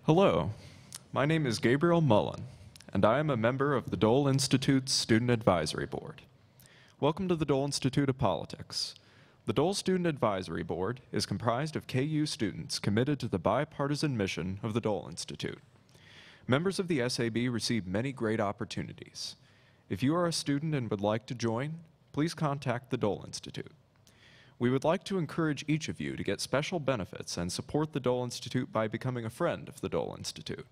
Hello, my name is Gabriel Mullen, and I am a member of the Dole Institute's Student Advisory Board. Welcome to the Dole Institute of Politics. The Dole Student Advisory Board is comprised of KU students committed to the bipartisan mission of the Dole Institute. Members of the SAB receive many great opportunities. If you are a student and would like to join, please contact the Dole Institute. We would like to encourage each of you to get special benefits and support the Dole Institute by becoming a friend of the Dole Institute.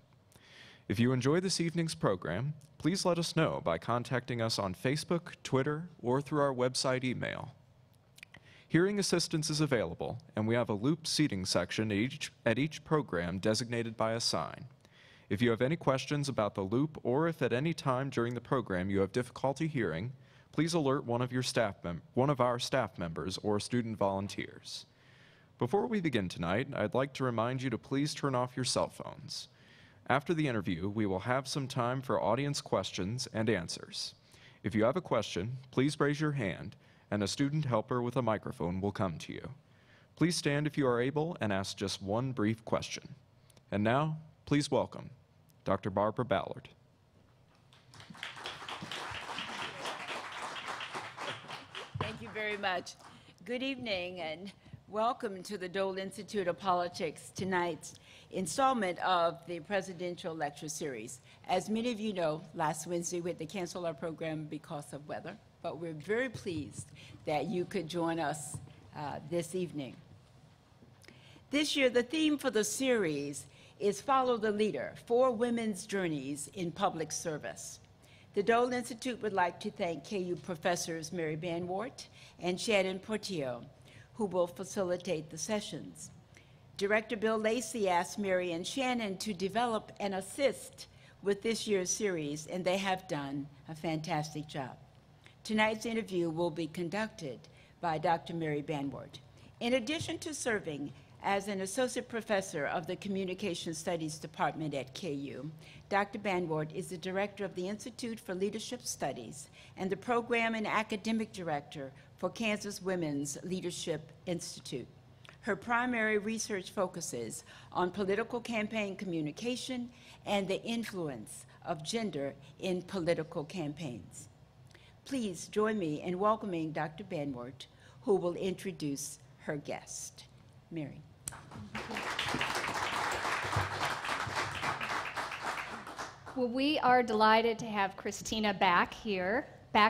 If you enjoy this evening's program, please let us know by contacting us on Facebook, Twitter, or through our website email. Hearing assistance is available, and we have a loop seating section at each program designated by a sign. If you have any questions about the loop, or if at any time during the program you have difficulty hearing, please alert one of our staff members or student volunteers. Before we begin tonight, I'd like to remind you to please turn off your cell phones. After the interview, we will have some time for audience questions and answers. If you have a question, please raise your hand, and a student helper with a microphone will come to you. Please stand if you are able and ask just one brief question. And now, please welcome Dr. Barbara Ballard. Thank you very much. Good evening and welcome to the Dole Institute of Politics, tonight's installment of the Presidential Lecture Series. As many of you know, last Wednesday we had to cancel our program because of weather, but we're very pleased that you could join us this evening. This year, the theme for the series is Follow the Leader, 4 Women's Journeys in Public Service. The Dole Institute would like to thank KU professors Mary Banwart and Shannon Portillo, who will facilitate the sessions. Director Bill Lacey asked Mary and Shannon to develop and assist with this year's series, and they have done a fantastic job. Tonight's interview will be conducted by Dr. Mary Banwart. In addition to serving as an associate professor of the Communication Studies Department at KU, Dr. Banwart is the director of the Institute for Leadership Studies and the program and academic director for Kansas Women's Leadership Institute. Her primary research focuses on political campaign communication and the influence of gender in political campaigns. Please join me in welcoming Dr. Banwart, who will introduce her guest. Mary. Well, we are delighted to have Christina back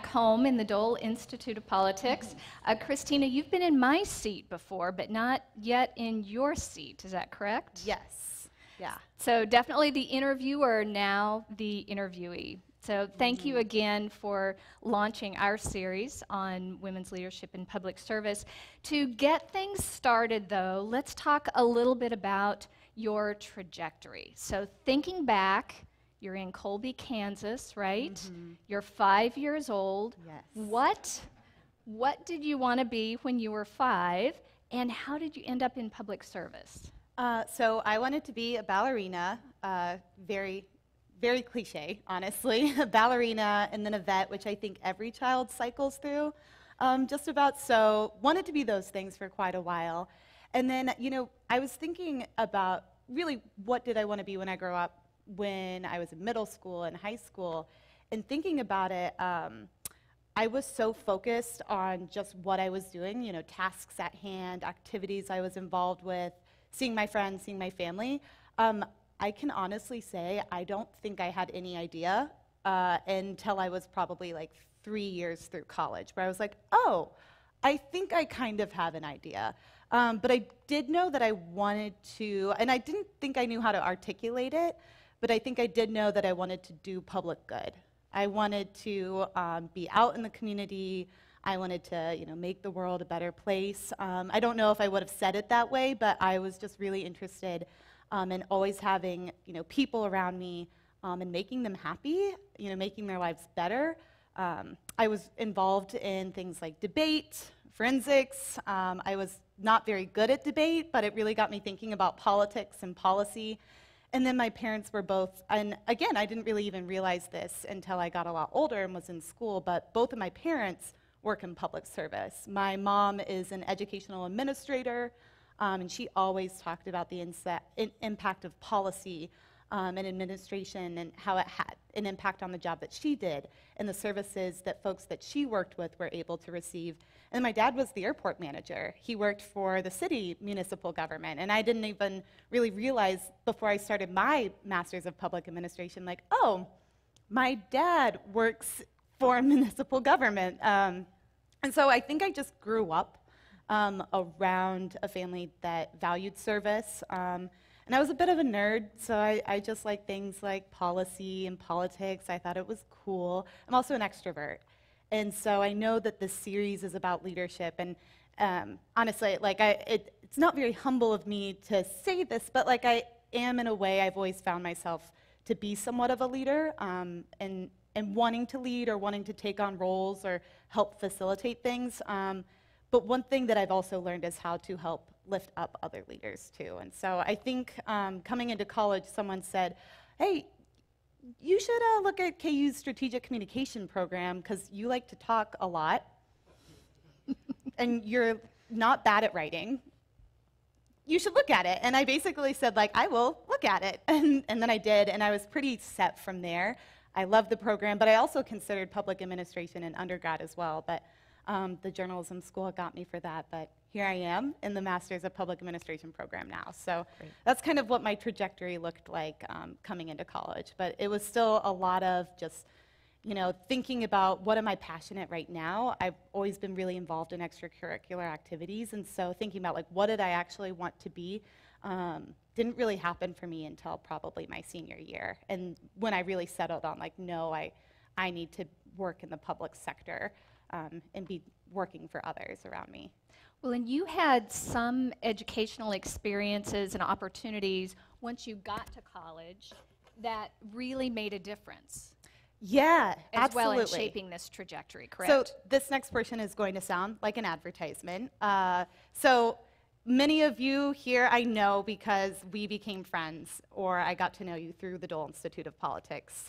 home in the Dole Institute of Politics. Christina, you've been in my seat before, but not yet in your seat. Is that correct? Yes. Yeah. So definitely the interviewer, now the interviewee. So thank you again for launching our series on women's leadership in public service. To get things started, though, let's talk a little bit about your trajectory. So thinking back, you're in Colby, Kansas, right? Mm-hmm. You're 5 years old. Yes. What did you want to be when you were 5, and how did you end up in public service? So I wanted to be a ballerina, very cliche, honestly, a ballerina and then a vet, which I think every child cycles through just about. So wanted to be those things for quite a while. And then, I was thinking about really what did I want to be when I grew up, when I was in middle school and high school. And thinking about it, I was so focused on just what I was doing, tasks at hand, activities I was involved with, seeing my friends, seeing my family. I can honestly say I don't think I had any idea until I was probably like 3 years through college, where I was like, oh, I think I kind of have an idea. But I did know that I wanted to, and I didn't think I knew how to articulate it, but I think I did know that I wanted to do public good. I wanted to be out in the community. I wanted to, make the world a better place. I don't know if I would have said it that way, but I was just really interested and always having, people around me and making them happy, making their lives better. I was involved in things like debate, forensics. I was not very good at debate, but it really got me thinking about politics and policy. And then my parents were both, and again, I didn't really even realize this until I got a lot older and was in school, but both of my parents work in public service. My mom is an educational administrator And she always talked about the impact of policy and administration and how it had an impact on the job that she did and the services that folks that she worked with were able to receive. And my dad was the airport manager. He worked for the city municipal government, and I didn't even really realize before I started my Master's of Public Administration, like, oh, my dad works for municipal government. And so I think I just grew up around a family that valued service. And I was a bit of a nerd, so I just like things like policy and politics. I thought it was cool. I'm also an extrovert. And so I know that this series is about leadership. And honestly, like it's not very humble of me to say this, but like I am in a way, I've always found myself to be somewhat of a leader and wanting to lead or wanting to take on roles or help facilitate things. But one thing that I've also learned is how to help lift up other leaders too. And so I think coming into college, someone said, hey, you should look at KU's strategic communication program because you like to talk a lot and you're not bad at writing. You should look at it. And I basically said, like, I will look at it. And then I did, and I was pretty set from there. I loved the program, but I also considered public administration in undergrad as well. But the journalism school got me for that. But here I am in the Master's of Public Administration program now. So great. That's kind of what my trajectory looked like coming into college. But it was still a lot of just, you know, thinking about what am I passionate right now. I've always been really involved in extracurricular activities. And so thinking about, like, what did I actually want to be didn't really happen for me until probably my senior year. And when I really settled on, like, no, I need to work in the public sector and be working for others around me. Well, and you had some educational experiences and opportunities once you got to college that really made a difference. Yeah, as absolutely. well in shaping this trajectory, correct? So this next portion is going to sound like an advertisement. So many of you here I know because we became friends, or I got to know you through the Dole Institute of Politics.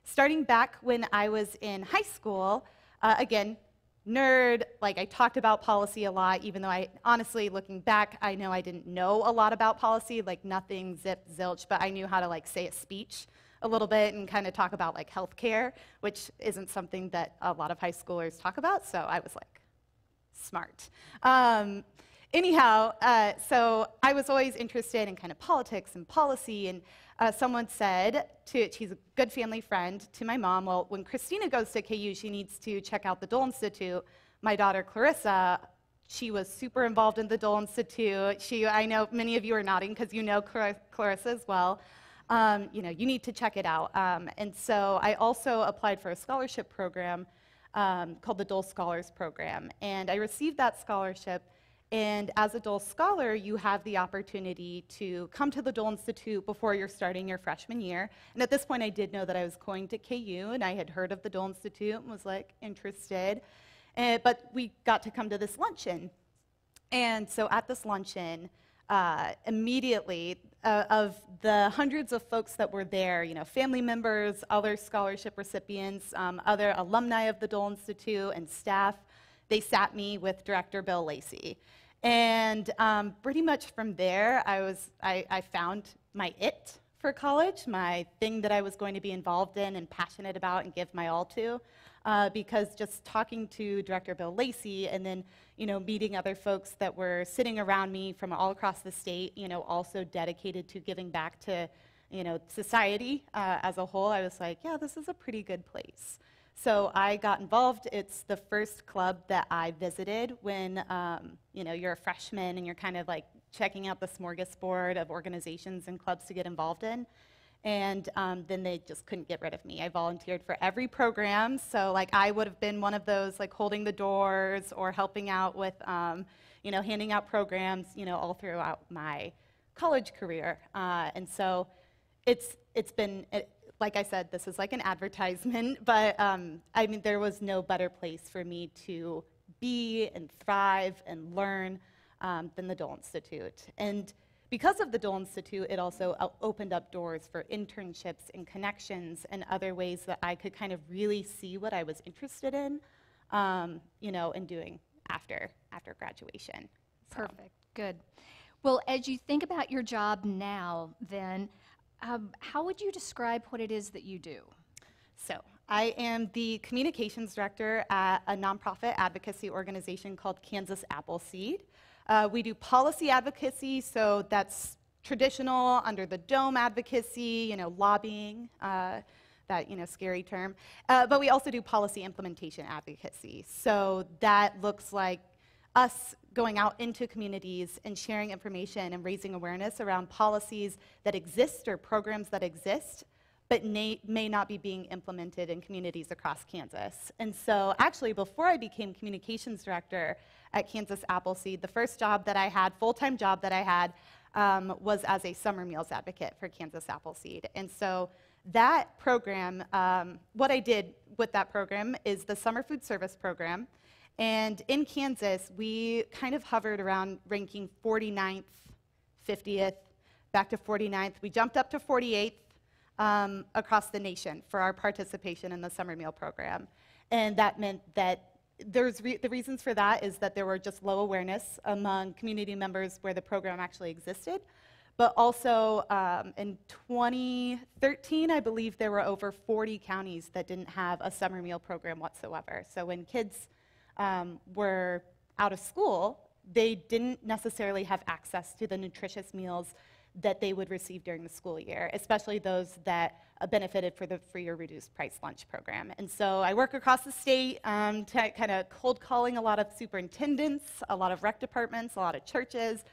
Starting back when I was in high school, again, nerd, like I talked about policy a lot, even though I honestly, looking back, I know I didn't know a lot about policy, like nothing zip, zilch, but I knew how to like say a speech a little bit and kind of talk about like healthcare, which isn't something that a lot of high schoolers talk about, so I was like, smart. Anyhow, so I was always interested in kind of politics and policy, and someone said, she's a good family friend, to my mom, well, when Christina goes to KU, she needs to check out the Dole Institute. My daughter, Clarissa, she was super involved in the Dole Institute. I know many of you are nodding because you know Clarissa as well. You know, you need to check it out. And so I also applied for a scholarship program called the Dole Scholars Program, and I received that scholarship. And as a Dole Scholar, you have the opportunity to come to the Dole Institute before you're starting your freshman year. And at this point, I did know that I was going to KU, and I had heard of the Dole Institute and was like interested. But we got to come to this luncheon. And so at this luncheon, immediately, of the hundreds of folks that were there, you know, family members, other scholarship recipients, other alumni of the Dole Institute and staff, they sat me with Director Bill Lacey. And pretty much from there, I found my it for college, my thing that I was going to be involved in and passionate about and give my all to. Because just talking to Director Bill Lacey and then, you know, meeting other folks that were sitting around me from all across the state, you know, also dedicated to giving back to, you know, society as a whole, I was like, yeah, this is a pretty good place. So I got involved. It's the first club that I visited when, you know, you're a freshman and you're kind of like checking out the smorgasbord of organizations and clubs to get involved in. And then they just couldn't get rid of me. I volunteered for every program. So like I would have been one of those like holding the doors or helping out with, you know, handing out programs, you know, all throughout my college career. And so it's been, like I said, this is like an advertisement, but I mean, there was no better place for me to be and thrive and learn than the Dole Institute. And because of the Dole Institute, it also opened up doors for internships and connections and other ways that I could kind of really see what I was interested in, you know, and doing after graduation. Perfect. Good. Well, as you think about your job now, then, how would you describe what it is that you do? So I am the communications director at a nonprofit advocacy organization called Kansas Appleseed. We do policy advocacy, so that's traditional under the dome advocacy, lobbying, that scary term. But we also do policy implementation advocacy. So that looks like us going out into communities and sharing information and raising awareness around policies that exist or programs that exist, but may not be being implemented in communities across Kansas. And so actually, before I became communications director at Kansas Appleseed, the first job that I had, full-time job that I had, was as a summer meals advocate for Kansas Appleseed. And so that program, what I did with that program is the summer food service program. And in Kansas, we kind of hovered around ranking 49th, 50th, back to 49th. We jumped up to 48th across the nation for our participation in the summer meal program. And that meant that the reasons for that is that there were just low awareness among community members where the program actually existed. But also in 2013, I believe there were over 40 counties that didn't have a summer meal program whatsoever. So when kids were out of school, they didn't necessarily have access to the nutritious meals that they would receive during the school year, especially those that benefited for the free or reduced price lunch program. And so I work across the state to kind of cold calling a lot of superintendents, a lot of rec departments, a lot of churches,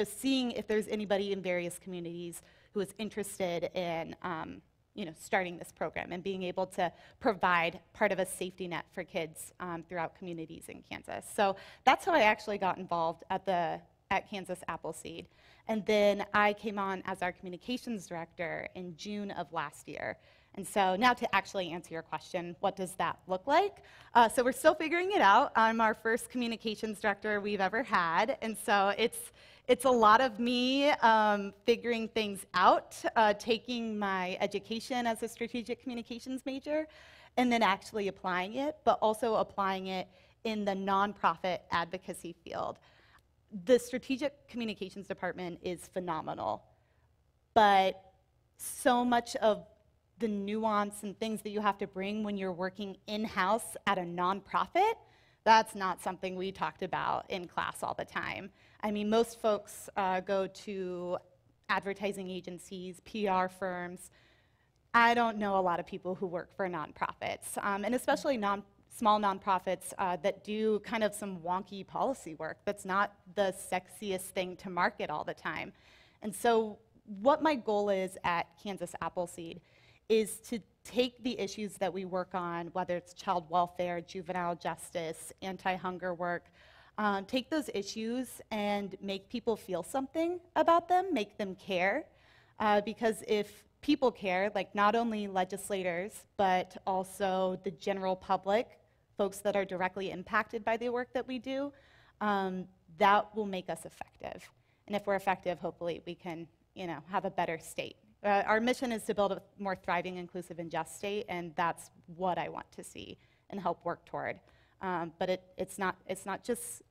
seeing if there's anybody in various communities who is interested in starting this program and being able to provide part of a safety net for kids throughout communities in Kansas. So that's how I actually got involved at Kansas Appleseed. And then I came on as our communications director in June of last year. And so now to actually answer your question, what does that look like? So we're still figuring it out. I'm our first communications director we've ever had. And so it's a lot of me figuring things out, taking my education as a strategic communications major, and then actually applying it, but also applying it in the nonprofit advocacy field. The strategic communications department is phenomenal, but so much of the nuance and things that you have to bring when you're working in-house at a nonprofit, that's not something we talked about in class all the time. I mean, most folks go to advertising agencies, PR firms. I don't know a lot of people who work for nonprofits, and especially small nonprofits that do kind of some wonky policy work that's not the sexiest thing to market all the time. And so what my goal is at Kansas Appleseed is to take the issues that we work on, whether it's child welfare, juvenile justice, anti-hunger work, take those issues and make people feel something about them, make them care. Because if people care, like not only legislators, but also the general public, folks that are directly impacted by the work that we do, that will make us effective. And if we're effective, hopefully we can, have a better state. Our mission is to build a more thriving, inclusive, and just state, and that's what I want to see and help work toward. But it's not just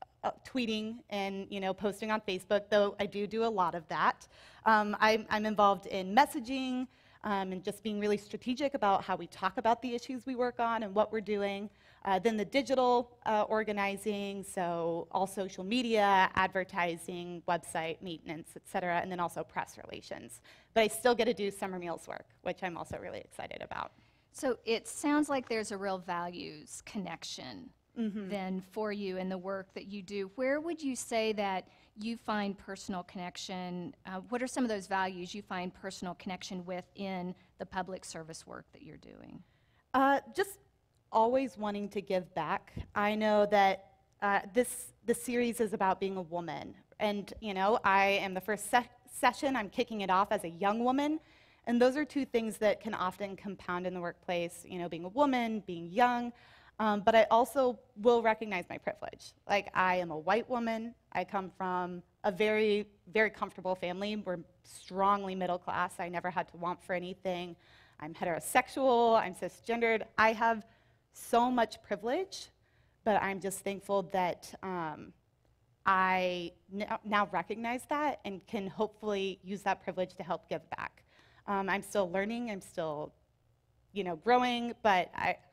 tweeting and posting on Facebook, though I do a lot of that. I'm involved in messaging and just being really strategic about how we talk about the issues we work on and what we're doing. Then the digital organizing, so all social media, advertising, website maintenance, et cetera, and then also press relations. But I still get to do summer meals work, which I'm also really excited about. So it sounds like there's a real values connection then for you in the work that you do. Where would you say that you find personal connection? What are some of those values you find personal connection with in the public service work that you're doing? Just always wanting to give back. I know that the series is about being a woman. And, I am the first session, I'm kicking it off as a young woman. And those are two things that can often compound in the workplace, being a woman, being young. But I also will recognize my privilege. Like, I am a white woman. I come from a very, very comfortable family. We're strongly middle class. I never had to want for anything. I'm heterosexual. I'm cisgendered. I have so much privilege, but I'm just thankful that I now recognize that and can hopefully use that privilege to help give back. I'm still learning, I'm still, growing, but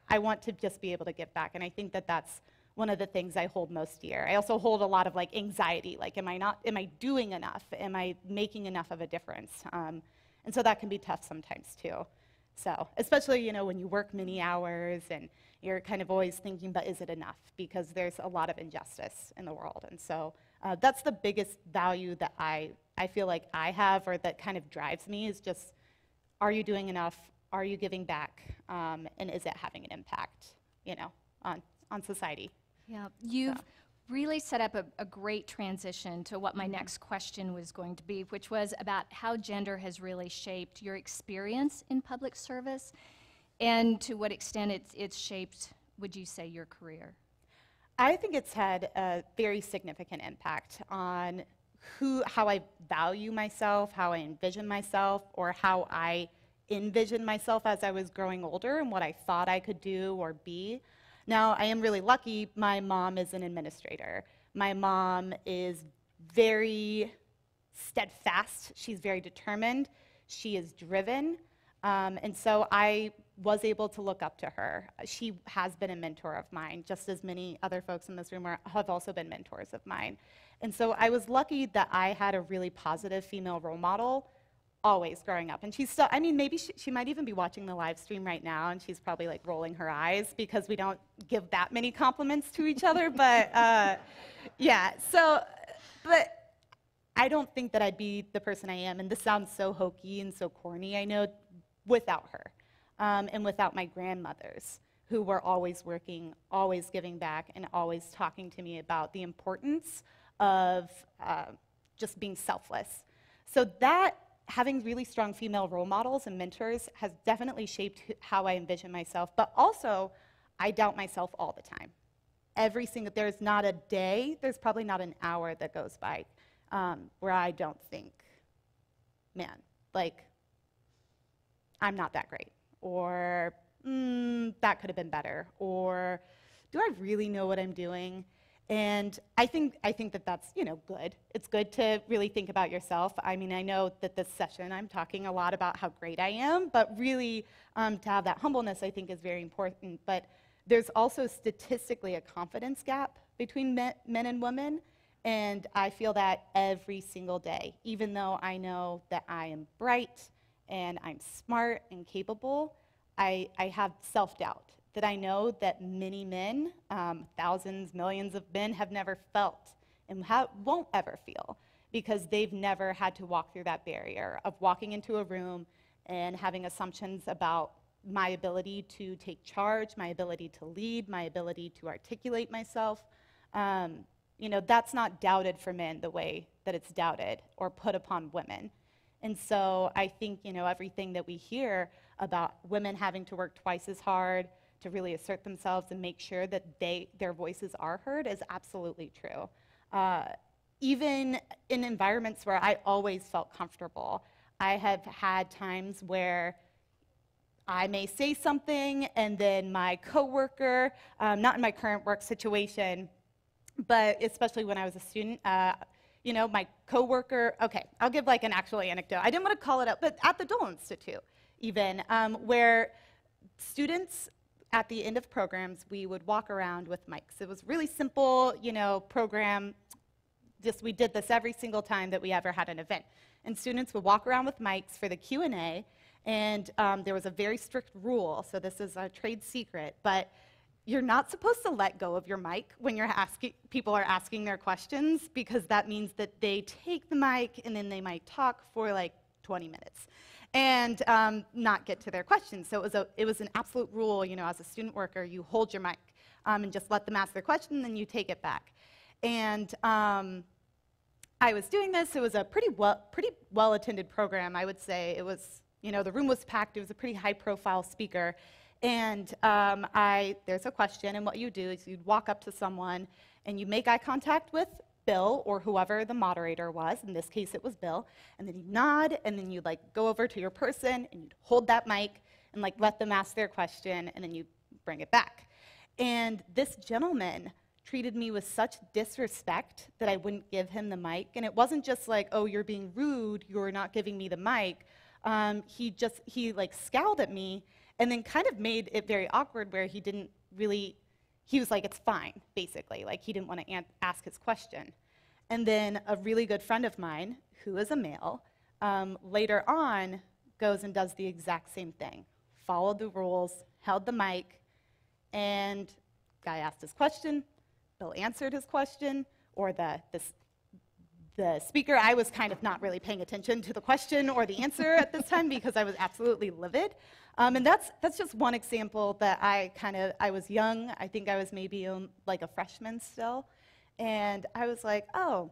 I want to just be able to give back, and I think that that's one of the things I hold most dear. I also hold a lot of anxiety, am I doing enough? Am I making enough of a difference? And so that can be tough sometimes too. So, especially, when you work many hours and you're kind of always thinking, but is it enough? Because there's a lot of injustice in the world. And so that's the biggest value that I feel like I have, or that kind of drives me, is just, are you doing enough? Are you giving back? And is it having an impact, on society? Yeah, you've really set up a great transition to what my next question was going to be, which was about how gender has really shaped your experience in public service, and to what extent it's shaped, would you say, your career? I think it's had a very significant impact on how I value myself, how I envision myself, or how I envisioned myself as I was growing older and what I thought I could do or be. Now, I am really lucky. My mom is an administrator. My mom is very steadfast. She's very determined. She is driven. And so I was able to look up to her. She has been a mentor of mine, just as many other folks in this room have also been mentors of mine. And so I was lucky that I had a really positive female role model always growing up. And she's still, maybe she might even be watching the live stream right now, and she's probably rolling her eyes because we don't give that many compliments to each other. But yeah, but I don't think that I'd be the person I am. And this sounds so hokey and so corny, I know, without her. And without my grandmothers, who were always working, always giving back, and always talking to me about the importance of just being selfless. So that, having really strong female role models and mentors, has definitely shaped how I envision myself. But also, I doubt myself all the time. There's not a day, there's probably not an hour that goes by where I don't think, man, I'm not that great. Or, that could have been better. Or, do I really know what I'm doing? And I think that that's, good. It's good to really think about yourself. I know that this session I'm talking a lot about how great I am, but really to have that humbleness, I think, is very important. But there's also statistically a confidence gap between men and women, and I feel that every single day. Even though I know that I am bright and I'm smart and capable, I have self-doubt. That I know that many men, thousands, millions of men, have never felt and won't ever feel, because they've never had to walk through that barrier of walking into a room and having assumptions about my ability to take charge, my ability to lead, my ability to articulate myself. That's not doubted for men the way that it's doubted or put upon women. And so I think, everything that we hear about women having to work twice as hard to really assert themselves and make sure that their voices are heard is absolutely true. Even in environments where I always felt comfortable, I have had times where I may say something and then my coworker, not in my current work situation, but especially when I was a student, my coworker, okay, I'll give an actual anecdote. I didn't want to call it out, but at the Dole Institute even, where students at the end of programs, we would walk around with mics. It was really simple, program. We did this every single time that we ever had an event. And students would walk around with mics for the Q&A, and there was a very strict rule, so this is a trade secret, but you're not supposed to let go of your mic when people are asking their questions, because that means that they take the mic and then they might talk for 20 minutes. And not get to their questions. So it was an absolute rule, as a student worker, you hold your mic and just let them ask their question, and then you take it back. And I was doing this. It was a pretty well-attended program, I would say. It was, the room was packed. It was a pretty high-profile speaker. And there's a question, and what you do is you'd walk up to someone, and you make eye contact with Bill, or whoever the moderator was. In this case, it was Bill. And then you'd nod, and then you'd go over to your person, and you'd hold that mic, and let them ask their question, and then you bring it back. And this gentleman treated me with such disrespect that I wouldn't give him the mic. And it wasn't just like, oh, you're being rude, you're not giving me the mic. He like scowled at me and then kind of made it very awkward where he didn't really, he was like, it's fine, basically. Like, he didn't want to ask his question. And then a really good friend of mine, who is a male, later on goes and does the exact same thing. Followed the rules, held the mic, and guy asked his question, Bill answered his question, or the speaker, I was kind of not really paying attention to the question or the answer at this time because I was absolutely livid. And that's just one example that I was young. I think I was maybe like a freshman still. And I was like, oh,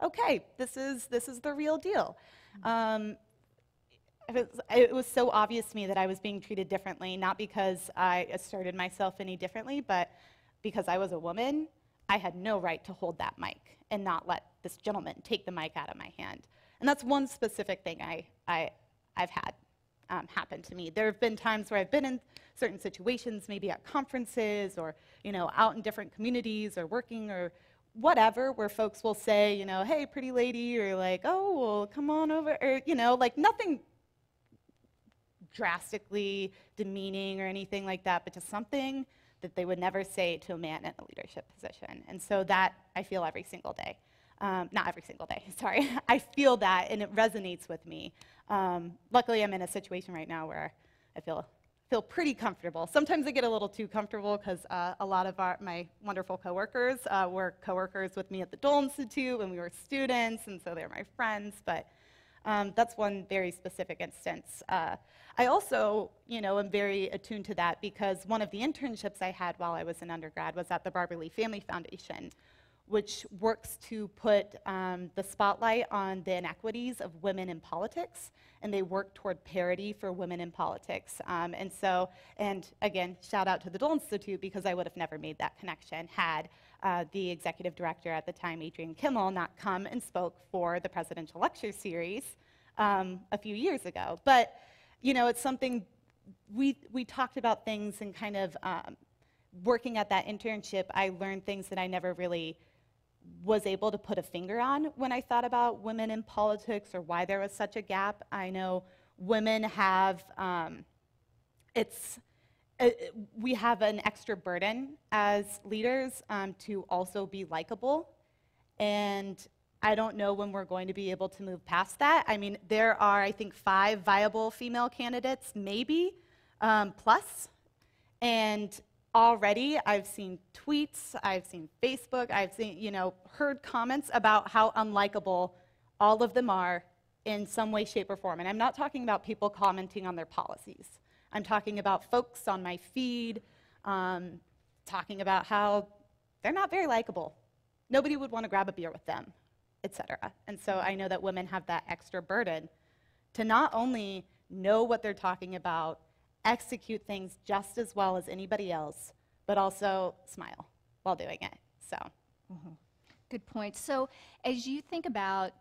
okay, this is the real deal. It was so obvious to me that I was being treated differently, not because I asserted myself any differently, but because I was a woman. I had no right to hold that mic and not let this gentleman take the mic out of my hand. And that's one specific thing I've had happen to me. There have been times where I've been in certain situations, maybe at conferences or out in different communities or working or whatever, where folks will say, hey, pretty lady, or like, oh, well, come on over, or like nothing drastically demeaning or anything like that, but just something that they would never say to a man in a leadership position. And so that I feel every single day. Not every single day, sorry. I feel that, and it resonates with me. Luckily, I'm in a situation right now where I feel pretty comfortable. Sometimes I get a little too comfortable because a lot of my wonderful coworkers were coworkers with me at the Dole Institute when we were students, and so they're my friends. But that's one very specific instance. I also, am very attuned to that because one of the internships I had while I was an undergrad was at the Barbara Lee Family Foundation, which works to put the spotlight on the inequities of women in politics, and they work toward parity for women in politics. And again, shout out to the Dole Institute, because I would have never made that connection had the executive director at the time, Adrian Kimmel, not come and spoke for the presidential lecture series a few years ago. But, it's something we talked about things, and kind of working at that internship, I learned things that I never really was able to put a finger on when I thought about women in politics or why there was such a gap. I know women have, we have an extra burden as leaders to also be likable, and I don't know when we're going to be able to move past that. I mean, there are, I think, 5 viable female candidates, maybe, plus, and already I've seen tweets, I've seen Facebook, I've seen, heard comments about how unlikable all of them are in some way, shape, or form. And I'm not talking about people commenting on their policies. I'm talking about folks on my feed talking about how they're not very likable. Nobody would want to grab a beer with them, etc. And so I know that women have that extra burden to not only know what they're talking about, execute things just as well as anybody else, but also smile while doing it. So, Good point. So as you think about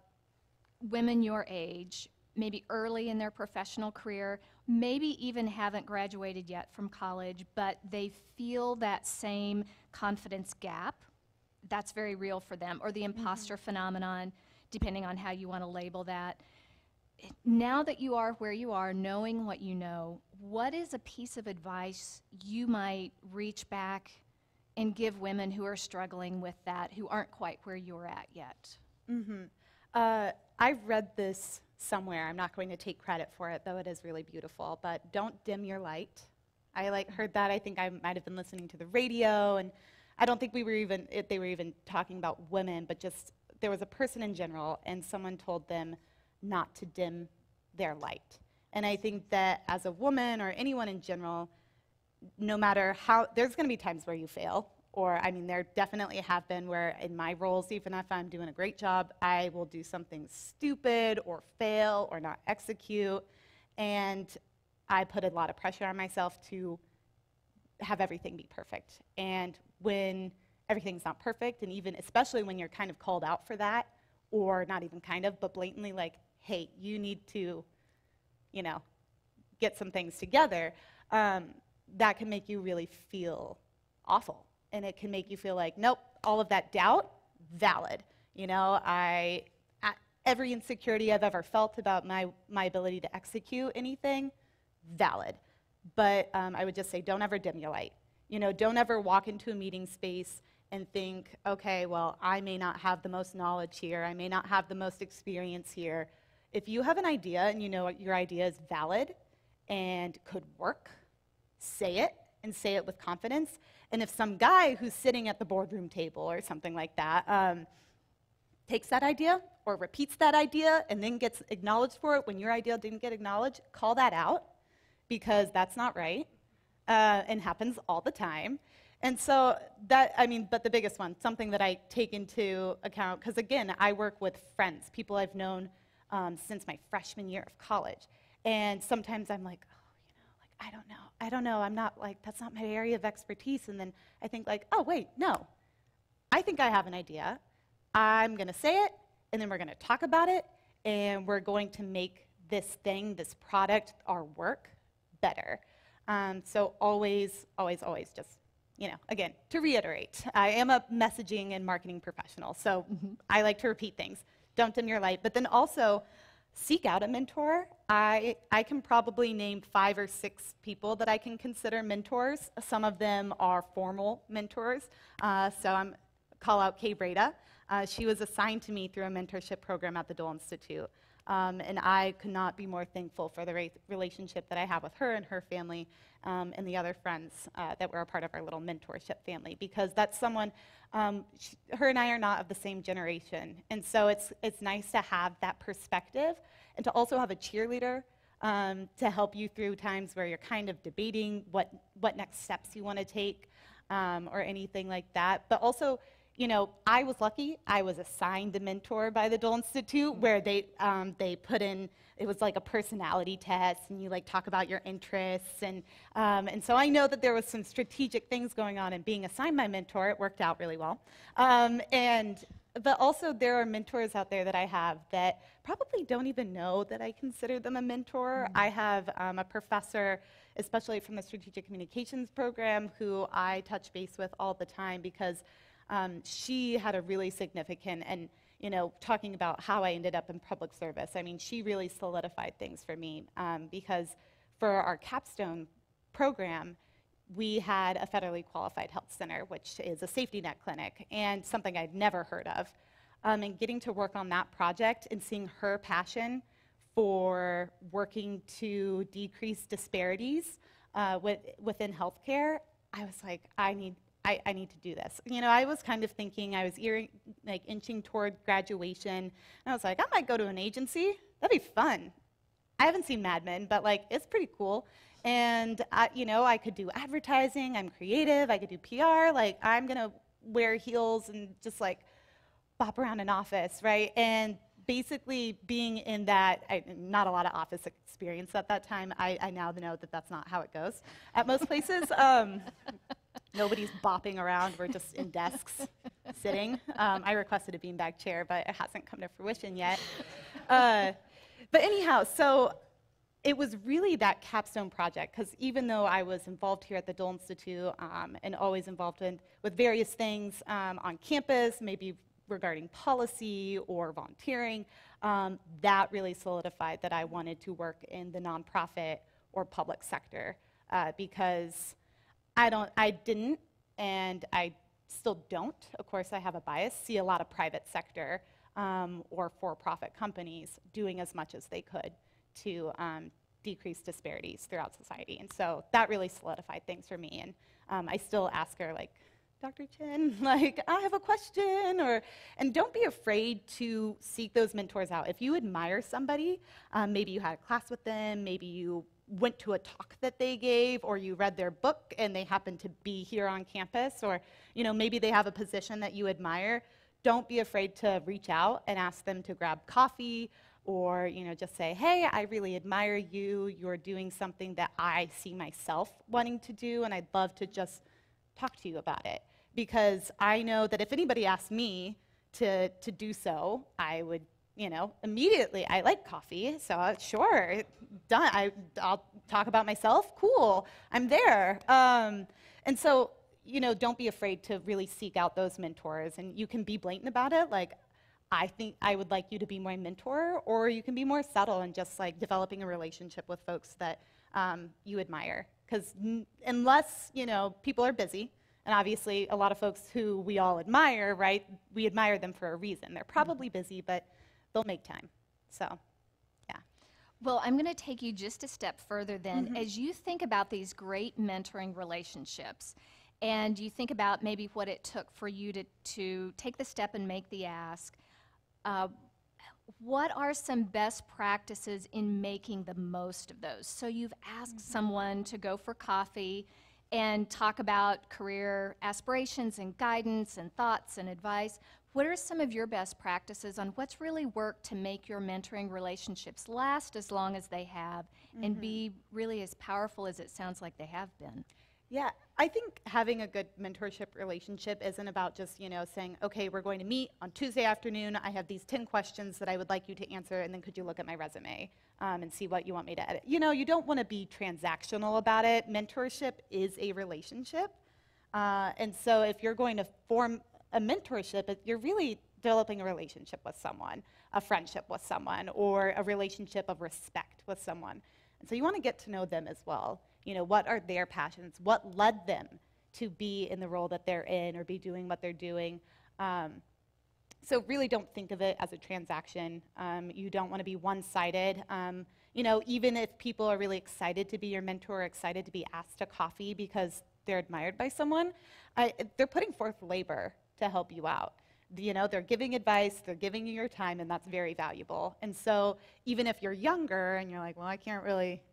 women your age, maybe early in their professional career, maybe even haven't graduated yet from college, but they feel that same confidence gap, that's very real for them, or the imposter phenomenon, depending on how you want to label that. Now that you are where you are, knowing what you know, what is a piece of advice you might reach back and give women who are struggling with that, who aren't quite where you're at yet? I've read this somewhere. I'm not going to take credit for it, though it is really beautiful, but don't dim your light. I heard that. I think I might have been listening to the radio, and I don't think they were even talking about women, but just there was a person in general, and someone told them not to dim their light. And I think that as a woman or anyone in general, no matter how, there's going to be times where you fail, or I mean, there definitely have been where in my roles, even if I'm doing a great job, I will do something stupid or fail or not execute, and I put a lot of pressure on myself to have everything be perfect. And when everything's not perfect, and even especially when you're kind of called out for that, or not even kind of, but blatantly like, hey, you need to, get some things together, that can make you really feel awful and it can make you feel like, nope, all of that doubt, valid. You know, every insecurity I've ever felt about my ability to execute anything, valid. But I would just say, don't ever dim your light. You know, don't ever walk into a meeting space and think, okay, well, I may not have the most knowledge here, I may not have the most experience here. If you have an idea and you know your idea is valid and could work, say it, and say it with confidence. And if some guy who's sitting at the boardroom table or something like that takes that idea or repeats that idea and then gets acknowledged for it when your idea didn't get acknowledged, call that out, because that's not right and happens all the time. And so that, I mean, but the biggest one, something that I take into account, because again, I work with friends, people I've known since my freshman year of college. And sometimes I'm like, I don't know, I'm not like, that's not my area of expertise. And then I think like, oh wait, no, I think I have an idea. I'm gonna say it, and then we're gonna talk about it, and we're going to make this thing, this product, our work, better. So always, always, always just, you know, again, to reiterate, I am a messaging and marketing professional, so I like to repeat things. Don't dim your light, but then also, seek out a mentor. I can probably name 5 or 6 people that I can consider mentors. Some of them are formal mentors. So I'm call out Kay Breda. She was assigned to me through a mentorship program at the Dole Institute. And I could not be more thankful for the relationship that I have with her and her family and the other friends that were a part of our little mentorship family, because that's someone, her and I are not of the same generation. And so it's nice to have that perspective and to also have a cheerleader to help you through times where you're kind of debating what next steps you want to take or anything like that. But also, you know, I was lucky. I was assigned a mentor by the Dole Institute, where they put in, it was like a personality test, and you like talk about your interests, and so I know that there was some strategic things going on in being assigned my mentor. It worked out really well, but also there are mentors out there that I have that probably don't even know that I consider them a mentor. I have a professor, especially from the strategic communications program, who I touch base with all the time, because she had a really significant, and you know, talking about how I ended up in public service, I mean, she really solidified things for me, because for our capstone program, we had a federally qualified health center, which is a safety net clinic, and something I'd never heard of. And getting to work on that project and seeing her passion for working to decrease disparities within healthcare, I was like, I need to do this. You know, I was kind of thinking, I was inching toward graduation, and I was like, I might go to an agency. That'd be fun. I haven't seen Mad Men, but like, it's pretty cool. And you know, I could do advertising. I'm creative. I could do PR. Like, I'm gonna wear heels and just like bop around an office, right? And basically, being in that, not a lot of office experience at that time. I now know that that's not how it goes at most places. Nobody's bopping around. We're just in desks, sitting. I requested a beanbag chair, but it hasn't come to fruition yet. But anyhow, so it was really that capstone project, because even though I was involved here at the Dole Institute and always involved with various things on campus, maybe regarding policy or volunteering, that really solidified that I wanted to work in the nonprofit or public sector, because I didn't, and I still don't, of course I have a bias, see a lot of private sector or for-profit companies doing as much as they could to decrease disparities throughout society. And so that really solidified things for me. And I still ask her, like, Dr. Chen, like, I have a question, and don't be afraid to seek those mentors out. If you admire somebody, maybe you had a class with them, maybe you went to a talk that they gave, or you read their book and they happen to be here on campus, or you know, maybe they have a position that you admire, don't be afraid to reach out and ask them to grab coffee, or you know, just say, hey, I really admire you, you're doing something that I see myself wanting to do, and I'd love to just talk to you about it. Because I know that if anybody asked me to do so, I would, you know, immediately, I like coffee, so sure, done. I'll talk about myself, cool, I'm there. And so, don't be afraid to really seek out those mentors. And you can be blatant about it, like, I think I would like you to be my mentor, or you can be more subtle and just like developing a relationship with folks that you admire. Because unless, people are busy, and obviously a lot of folks who we all admire, right, we admire them for a reason. They're probably busy, but they'll make time. So, yeah. Well, I'm going to take you just a step further then. As you think about these great mentoring relationships, and you think about maybe what it took for you to take the step and make the ask, what are some best practices in making the most of those? So you've asked someone to go for coffee and talk about career aspirations and guidance and thoughts and advice. What are some of your best practices on what's really worked to make your mentoring relationships last as long as they have and be really as powerful as it sounds like they have been? Yeah, I think having a good mentorship relationship isn't about just, saying, okay, we're going to meet on Tuesday afternoon. I have these 10 questions that I would like you to answer, and then could you look at my resume and see what you want me to edit? You don't want to be transactional about it. Mentorship is a relationship. And so if you're going to form a mentorship, you're really developing a relationship with someone, a friendship with someone, or a relationship of respect with someone. And so you want to get to know them as well. What are their passions? What led them to be in the role that they're in or be doing what they're doing? So really don't think of it as a transaction. You don't want to be one-sided. Even if people are really excited to be your mentor, excited to be asked to coffee because they're admired by someone, they're putting forth labor to help you out. They're giving advice, they're giving you your time, and that's very valuable. And so even if you're younger and you're like, well, I can't really,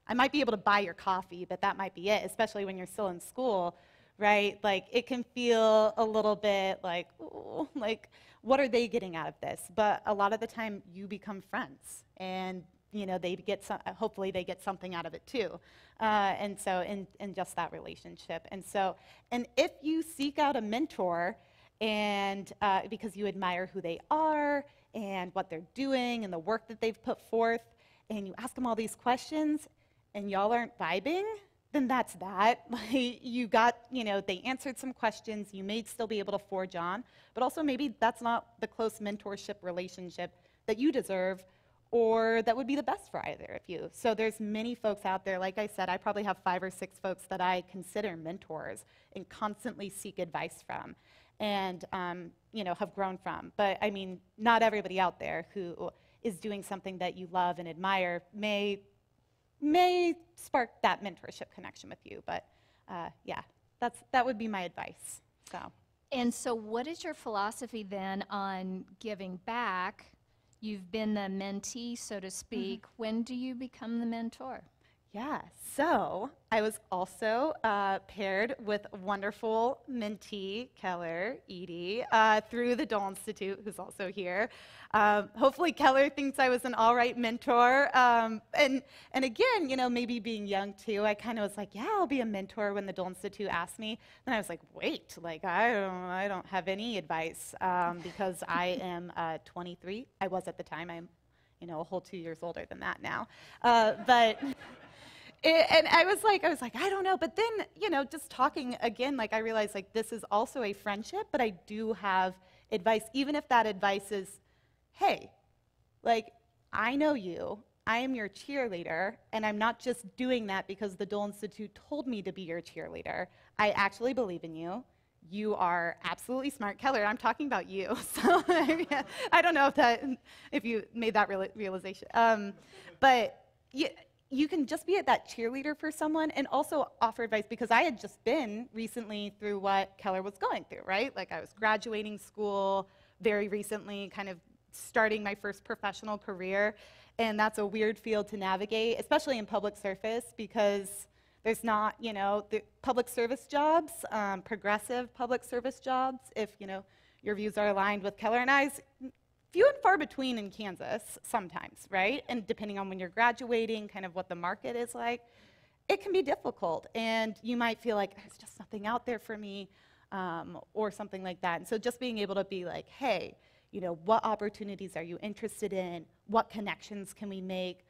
I might be able to buy your coffee, but that might be it, especially when you're still in school, right? Like, it can feel a little bit like, ooh, like, what are they getting out of this? But a lot of the time, you become friends, and they get hopefully they get something out of it too. And so, in just that relationship. And if you seek out a mentor, and because you admire who they are and what they're doing and the work that they've put forth, and you ask them all these questions, and y'all aren't vibing, then that's that. Like, they answered some questions, you may still be able to forge on, but also maybe that's not the close mentorship relationship that you deserve, or that would be the best for either of you. So there's many folks out there, like I said, I probably have 5 or 6 folks that I consider mentors and constantly seek advice from, and have grown from. But I mean, not everybody out there who is doing something that you love and admire may spark that mentorship connection with you. But yeah, that would be my advice. And so what is your philosophy then on giving back? You've been the mentee, so to speak. When do you become the mentor? Yeah, so I was also paired with wonderful mentee, Keller, Edie, through the Dole Institute, who's also here. Hopefully Keller thinks I was an all right mentor. And again, maybe being young too, I kind of was like, yeah, I'll be a mentor when the Dole Institute asked me. Then I was like, wait, like I don't have any advice because I am 23. I was at the time. I'm, a whole 2 years older than that now. And I was like, I don't know. But then, just talking again, like I realized like this is also a friendship, but I do have advice, even if that advice is, hey, like, I know you, I am your cheerleader, and I'm not just doing that because the Dole Institute told me to be your cheerleader. I actually believe in you. You are absolutely smart. Keller, I'm talking about you. So I don't know if you made that realization. But you can just be that cheerleader for someone and also offer advice, because I had just been recently through what Keller was going through, right? Like I was graduating school very recently, kind of starting my first professional career, and that's a weird field to navigate, especially in public service, because there's not, the public service jobs, progressive public service jobs, if, your views are aligned with Keller and I's, few and far between in Kansas sometimes, right? And depending on when you're graduating, kind of what the market is like, it can be difficult. And you might feel like there's just nothing out there for me or something like that. And so just being able to be like, hey, what opportunities are you interested in? What connections can we make?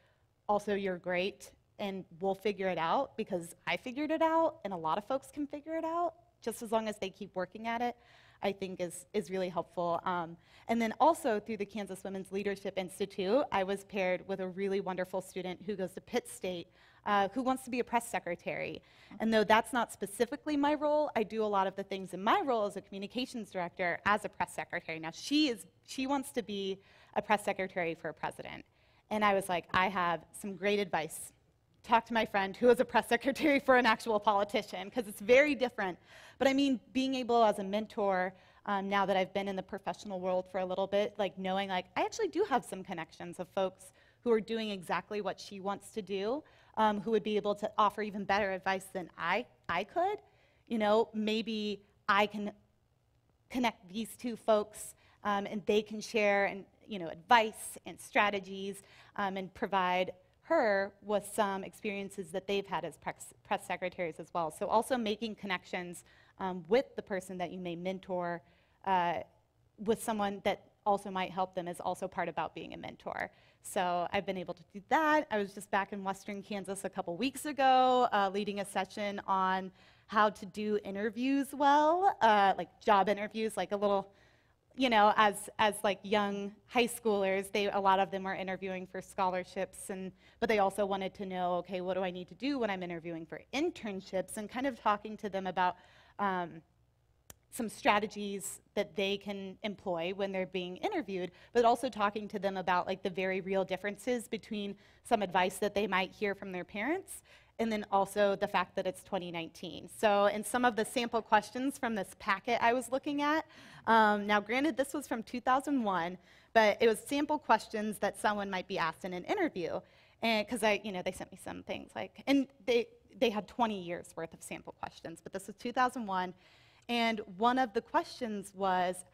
Also, you're great. and we'll figure it out because I figured it out, and a lot of folks can figure it out, just as long as they keep working at it, I think is really helpful. And then also through the Kansas Women's Leadership Institute, I was paired with a really wonderful student who goes to Pitt State, who wants to be a press secretary. And though that's not specifically my role, I do a lot of the things in my role as a communications director as a press secretary. Now she wants to be a press secretary for a president. And I was like, I have some great advice. Talk to my friend who is a press secretary for an actual politician, because it's very different. But I mean, being able as a mentor, now that I've been in the professional world for a little bit, like knowing like I actually do have some connections of folks who are doing exactly what she wants to do, who would be able to offer even better advice than I could. You know, maybe I can connect these two folks and they can share and, you know, advice and strategies and provide her with some experiences that they've had as press secretaries as well. So also making connections with the person that you may mentor with someone that also might help them is also part about being a mentor. So I've been able to do that. I was just back in Western Kansas a couple weeks ago leading a session on how to do interviews well, like job interviews, like a little, you know, as like young high schoolers, a lot of them were interviewing for scholarships, but they also wanted to know, okay, what do I need to do when I'm interviewing for internships, and kind of talking to them about some strategies that they can employ when they're being interviewed, but also talking to them about like the very real differences between some advice that they might hear from their parents and then also the fact that it's 2019. So in some of the sample questions from this packet I was looking at, now granted this was from 2001, but it was sample questions that someone might be asked in an interview. And because they sent me some things like, and they had 20 years worth of sample questions, but this was 2001. And one of the questions was,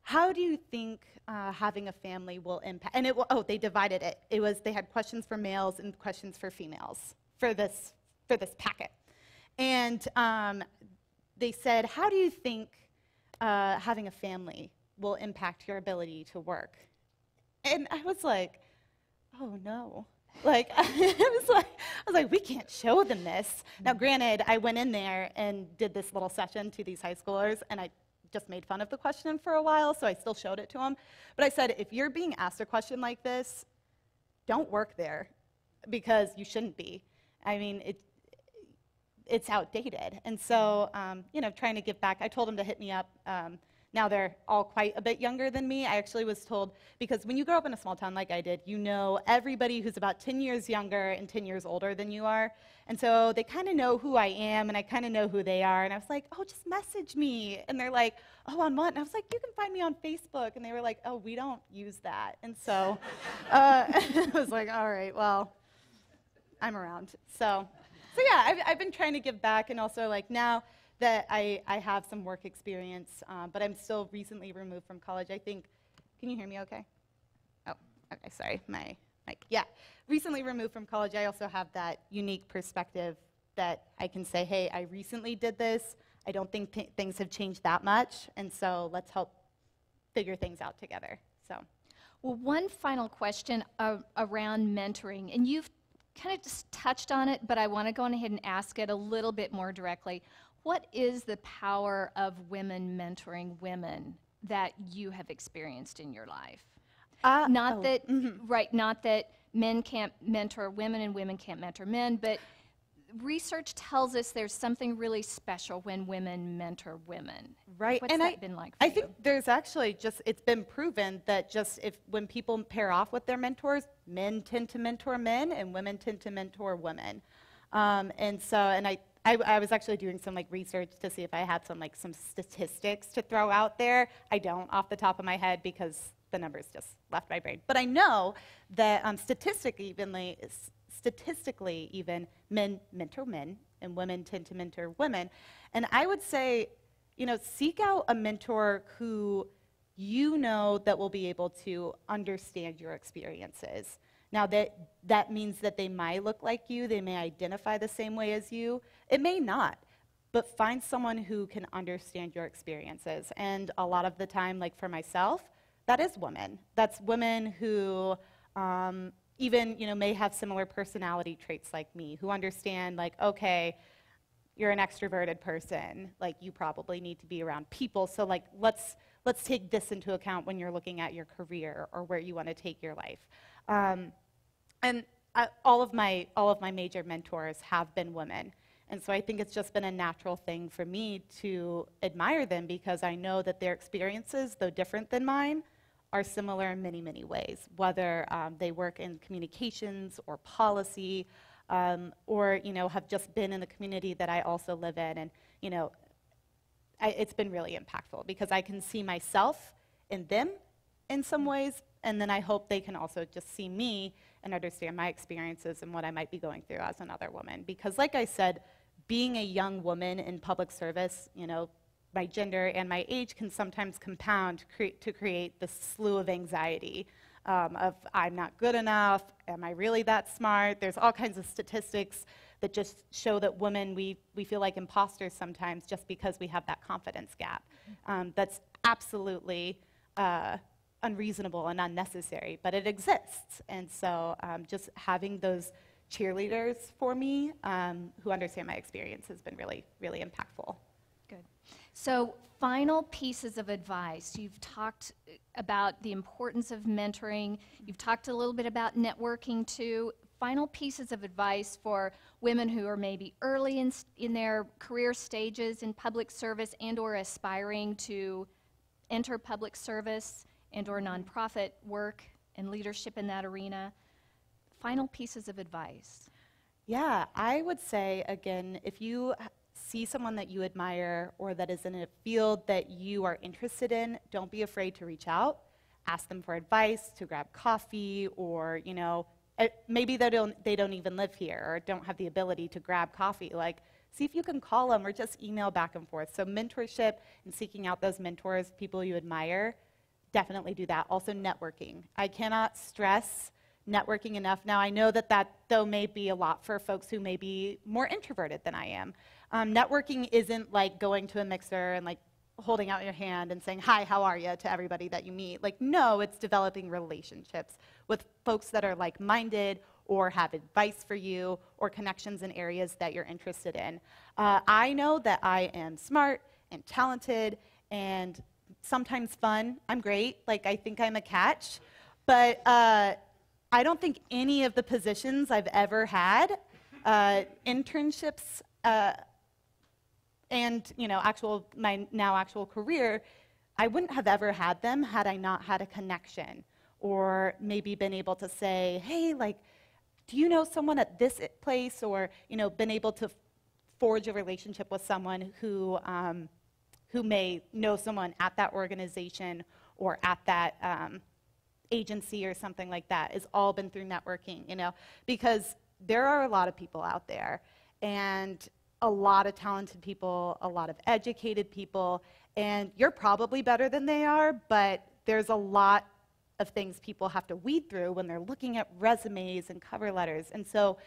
how do you think having a family will impact, and they divided it. They had questions for males and questions for females for this packet. And they said, how do you think having a family will impact your ability to work? And I was like, oh no. Like, I was like, we can't show them this. Now, granted, I went in there and did this little session to these high schoolers, and I just made fun of the question for a while, so I still showed it to them. But I said, if you're being asked a question like this, don't work there, because you shouldn't be. I mean, it's outdated. And so, trying to give back, I told them to hit me up. Now they're all quite a bit younger than me. I actually was told, because when you grow up in a small town like I did, you know everybody who's about 10 years younger and 10 years older than you are. And so they kind of know who I am, and I kind of know who they are. And I was like, oh, just message me. And they're like, oh, on what? And I was like, you can find me on Facebook. And they were like, oh, we don't use that. And so I was like, all right, well, I'm around. So yeah, I've been trying to give back, and also like now that I have some work experience, but I'm still recently removed from college. I think, can you hear me okay? Oh, okay, sorry, my mic. Yeah, recently removed from college, I also have that unique perspective that I can say, hey, I recently did this. I don't think things have changed that much, and so let's help figure things out together. So, well, one final question around mentoring, and you've kind of just touched on it, but I want to go on ahead and ask it a little bit more directly. What is the power of women mentoring women that you have experienced in your life? Not that men can't mentor women and women can't mentor men, but research tells us there's something really special when women mentor women. Right. What's that been like for I you? think there's actually it's been proven that when people pair off with their mentors, men tend to mentor men and women tend to mentor women. I was actually doing some research to see if I had some statistics to throw out there. I don't off the top of my head because the numbers just left my brain. But I know that statistically even men mentor men and women tend to mentor women. And I would say, seek out a mentor who that will be able to understand your experiences. Now, that means that they might look like you, they may identify the same way as you, it may not, but find someone who can understand your experiences. And a lot of the time, for myself, that is women. That's women who, even, may have similar personality traits like me, who understand, like, okay, you're an extroverted person, like, you probably need to be around people, so, like, let's take this into account when you're looking at your career or where you want to take your life. And all of my major mentors have been women. And so I think it's just been a natural thing for me to admire them, because I know that their experiences, though different than mine, are similar in many, many ways, whether they work in communications or policy, or have just been in the community that I also live in. And it's been really impactful, because I can see myself in them in some ways, and then I hope they can also just see me and understand my experiences and what I might be going through as another woman. Because like I said, being a young woman in public service, my gender and my age can sometimes compound to create this slew of anxiety of, I'm not good enough, am I really that smart? There's all kinds of statistics that just show that women, we feel like imposters sometimes just because we have that confidence gap. That's absolutely unreasonable and unnecessary, but it exists. And so just having those cheerleaders for me who understand my experience has been really, really impactful. Good. So final pieces of advice. You've talked about the importance of mentoring. You've talked a little bit about networking too. Final pieces of advice for women who are maybe early in their career stages in public service and or aspiring to enter public service and or nonprofit work and leadership in that arena. Final pieces of advice. Yeah, I would say, again, if you see someone that you admire or that is in a field that you are interested in, don't be afraid to reach out. Ask them for advice, to grab coffee, or, maybe they don't even live here or don't have the ability to grab coffee. Like, see if you can call them or just email back and forth. So mentorship and seeking out those mentors, people you admire, definitely do that. Also networking. I cannot stress networking enough. Now, I know that though may be a lot for folks who may be more introverted than I am. Networking isn't like going to a mixer and like holding out your hand and saying, hi, how are you, to everybody that you meet. Like, no, it's developing relationships with folks that are like-minded or have advice for you or connections in areas that you're interested in. I know that I am smart and talented and sometimes fun. I'm great. Like, I think I'm a catch. But I don't think any of the positions I've ever had, internships, and my now actual career, I wouldn't have ever had them had I not had a connection, or maybe been able to say, hey, like, do you know someone at this place, or been able to forge a relationship with someone who may know someone at that organization or at that agency or something like that. It's all been through networking, because there are a lot of people out there, and a lot of talented people, a lot of educated people, and you're probably better than they are, but there's a lot of things people have to weed through when they're looking at resumes and cover letters. And so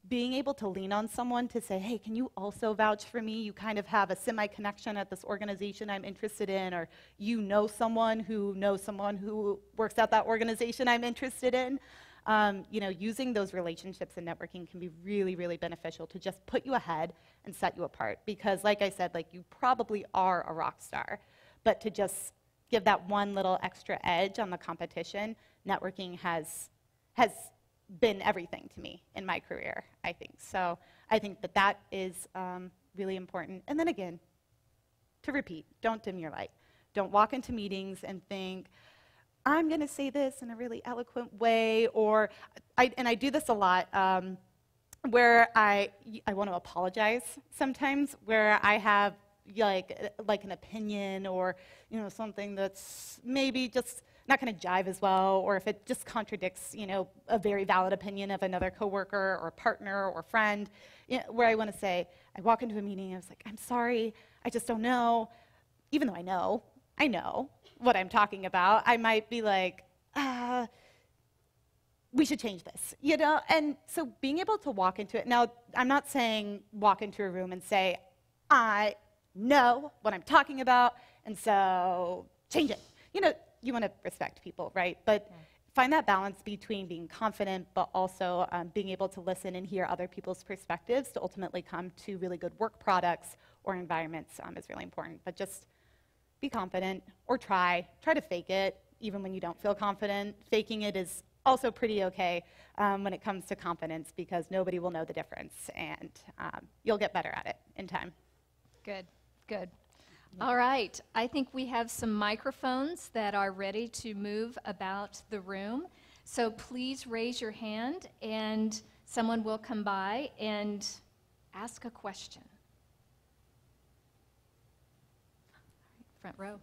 being able to lean on someone to say, hey, can you also vouch for me? You kind of have a semi-connection at this organization I'm interested in, or you know someone who works at that organization I'm interested in. Using those relationships and networking can be really, really beneficial to just put you ahead and set you apart. Because like I said, like, you probably are a rock star, but to just give that one little extra edge on the competition, networking has been everything to me in my career, I think. So I think that is really important. And then again, to repeat, don't dim your light. Don't walk into meetings and think, I'm going to say this in a really eloquent way, or, and I do this a lot, where I want to apologize sometimes, where I have like an opinion, or something that's maybe just not going to jive as well, or if it just contradicts a very valid opinion of another coworker or partner or friend, where I want to say, I walk into a meeting and I was like, I'm sorry, I just don't know, even though I know what I'm talking about. I might be like, we should change this, And so being able to walk into it. Now, I'm not saying walk into a room and say, I know what I'm talking about, and so change it. You want to respect people, right? But find that balance between being confident, but also being able to listen and hear other people's perspectives to ultimately come to really good work products or environments is really important. But just be confident, or try to fake it, even when you don't feel confident. Faking it is also pretty okay when it comes to confidence, because nobody will know the difference, and you'll get better at it in time. Good, good. All right, I think we have some microphones that are ready to move about the room. So please raise your hand and someone will come by and ask a question. Front row.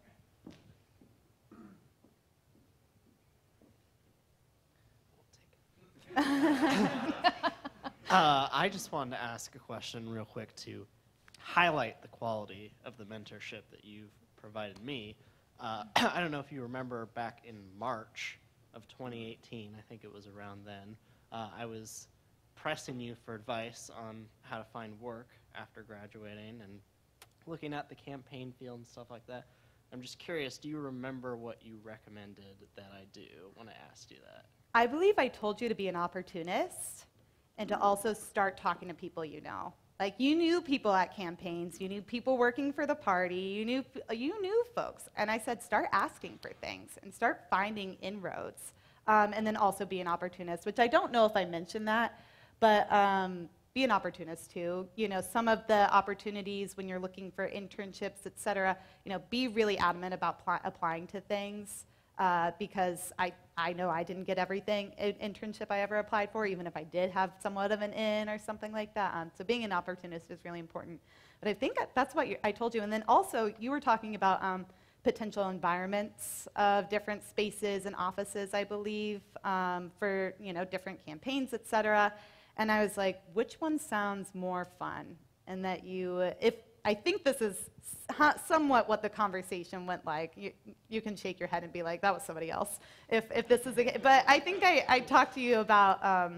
I just wanted to ask a question real quick to highlight the quality of the mentorship that you've provided me. I don't know if you remember back in March of 2018, I think it was around then, I was pressing you for advice on how to find work after graduating and looking at the campaign field and stuff like that. I'm just curious, do you remember what you recommended that I do when I asked you that? I believe I told you to be an opportunist and to also start talking to people you know. Like, you knew people at campaigns, you knew people working for the party, you knew folks. And I said, start asking for things and start finding inroads. And then also be an opportunist, which I don't know if I mentioned that, but be an opportunist too. You know, some of the opportunities when you're looking for internships, et cetera, you know, be really adamant about applying to things. Because I know I didn't get everything internship I ever applied for, even if I did have somewhat of an in or something like that. So being an opportunist is really important. But I think that's what I told you. And then also, you were talking about potential environments of different spaces and offices, I believe, for, you know, different campaigns, et cetera. And I was like, which one sounds more fun? And that I think this is somewhat what the conversation went like. You can shake your head and be like, that was somebody else, if this is but I think I talked to you about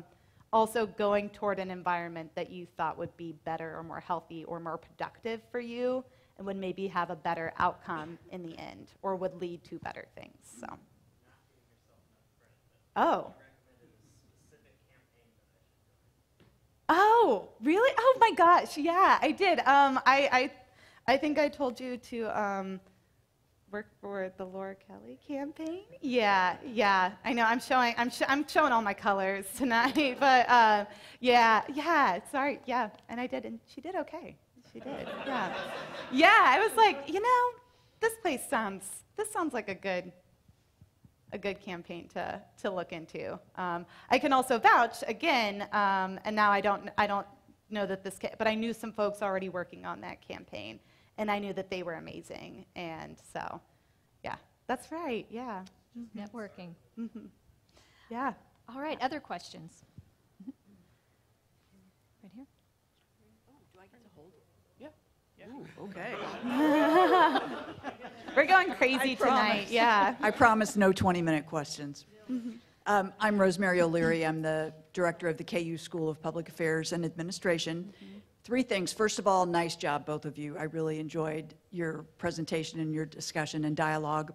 also going toward an environment that you thought would be better or more healthy or more productive for you, and would maybe have a better outcome in the end, or would lead to better things. So. Oh. Oh, really? Oh my gosh, yeah, I did. I think I told you to work for the Laura Kelly campaign. Yeah. I know. I'm showing all my colors tonight, but yeah. Sorry, yeah. And I did, and she did okay. She did. Yeah. Yeah. I was like, you know, this sounds like a good campaign to look into. I can also vouch again, and now I don't know that but I knew some folks already working on that campaign, and I knew that they were amazing, and so, yeah, that's right, yeah. Networking. Mm-hmm. Yeah. All right, other questions? Right here. Oh, do I get to hold it? Yeah. Ooh, okay. We're going crazy tonight, yeah. I promise no 20-minute questions. I'm Rosemary O'Leary. I'm the director of the KU School of Public Affairs and Administration. Three things. First of all, nice job, both of you. I really enjoyed your presentation and your discussion and dialogue.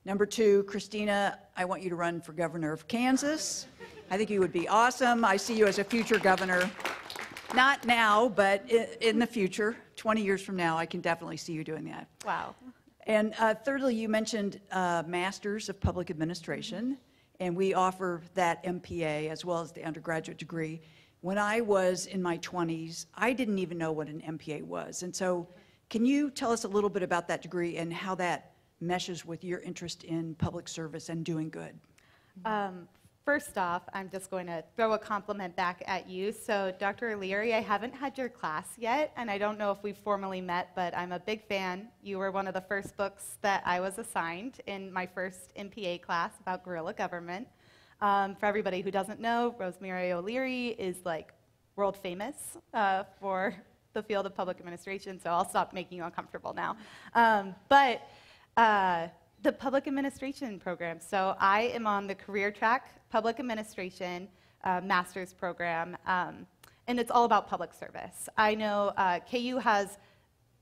Number two, Christina, I want you to run for governor of Kansas. I think you would be awesome. I see you as a future governor. Not now, but in the future, 20 years from now, I can definitely see you doing that. Wow. And thirdly, you mentioned Masters of Public Administration, and we offer that MPA as well as the undergraduate degree. When I was in my 20s, I didn't even know what an MPA was. And so can you tell us a little bit about that degree and how that meshes with your interest in public service and doing good? First off, I'm just going to throw a compliment back at you. So, Dr. O'Leary, I haven't had your class yet, and I don't know if we've formally met, but I'm a big fan. You were one of the first books that I was assigned in my first MPA class about guerrilla government. For everybody who doesn't know, Rosemary O'Leary is like world famous for the field of public administration, so I'll stop making you uncomfortable now. The public administration program. So I am on the career track public administration master's program, and it's all about public service. I know KU has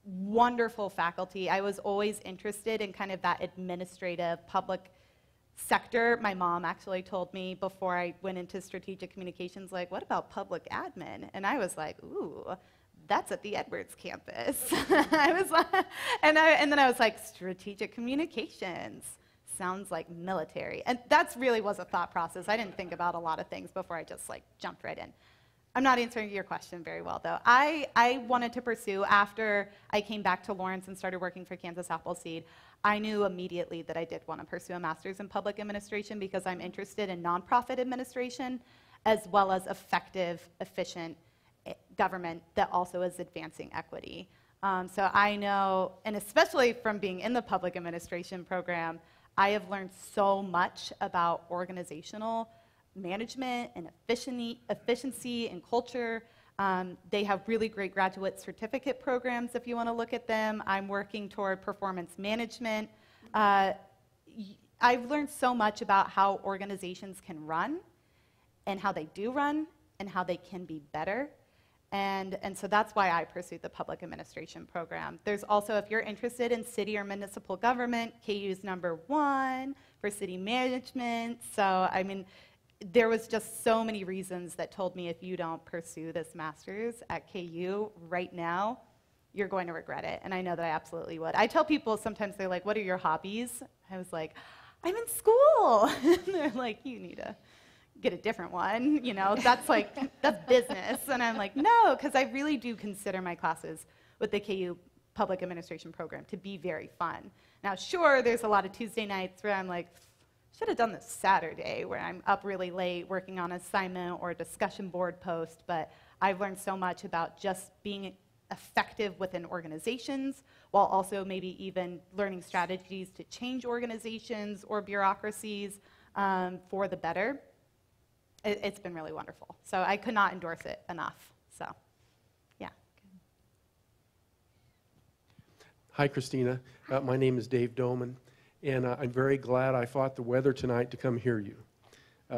wonderful faculty. I was always interested in kind of that administrative public sector. My mom actually told me before I went into strategic communications, like, what about public admin? And I was like, ooh, that's at the Edwards campus. I was like, and then I was like, strategic communications sounds like military. And that really was a thought process. I didn't think about a lot of things before I just like jumped right in. I'm not answering your question very well, though. I wanted to pursue, after I came back to Lawrence and started working for Kansas Appleseed, I knew immediately that I did want to pursue a master's in public administration because I'm interested in nonprofit administration as well as effective, efficient government that also is advancing equity. So I know, and especially from being in the public administration program, I have learned so much about organizational management and efficiency and culture. They have really great graduate certificate programs if you want to look at them. I'm working toward performance management. I've learned so much about how organizations can run and how they do run and how they can be better. And so that's why I pursued the public administration program. There's also, if you're interested in city or municipal government, KU's #1 for city management. So, I mean, there was just so many reasons that told me if you don't pursue this master's at KU right now, you're going to regret it. And I know that I absolutely would. I tell people sometimes, they're like, what are your hobbies? I was like, I'm in school. And they're like, you need to get a different one, you know, that's business. And I'm like, no, because I really do consider my classes with the KU public administration program to be very fun. Now, sure, there's a lot of Tuesday nights where I'm like, should have done this Saturday, where I'm up really late working on an assignment or a discussion board post, but I've learned so much about just being effective within organizations, while also maybe even learning strategies to change organizations or bureaucracies for the better. It's been really wonderful. So I could not endorse it enough. So, yeah. Hi, Christina. My name is Dave Doman, and I'm very glad I fought the weather tonight to come hear you.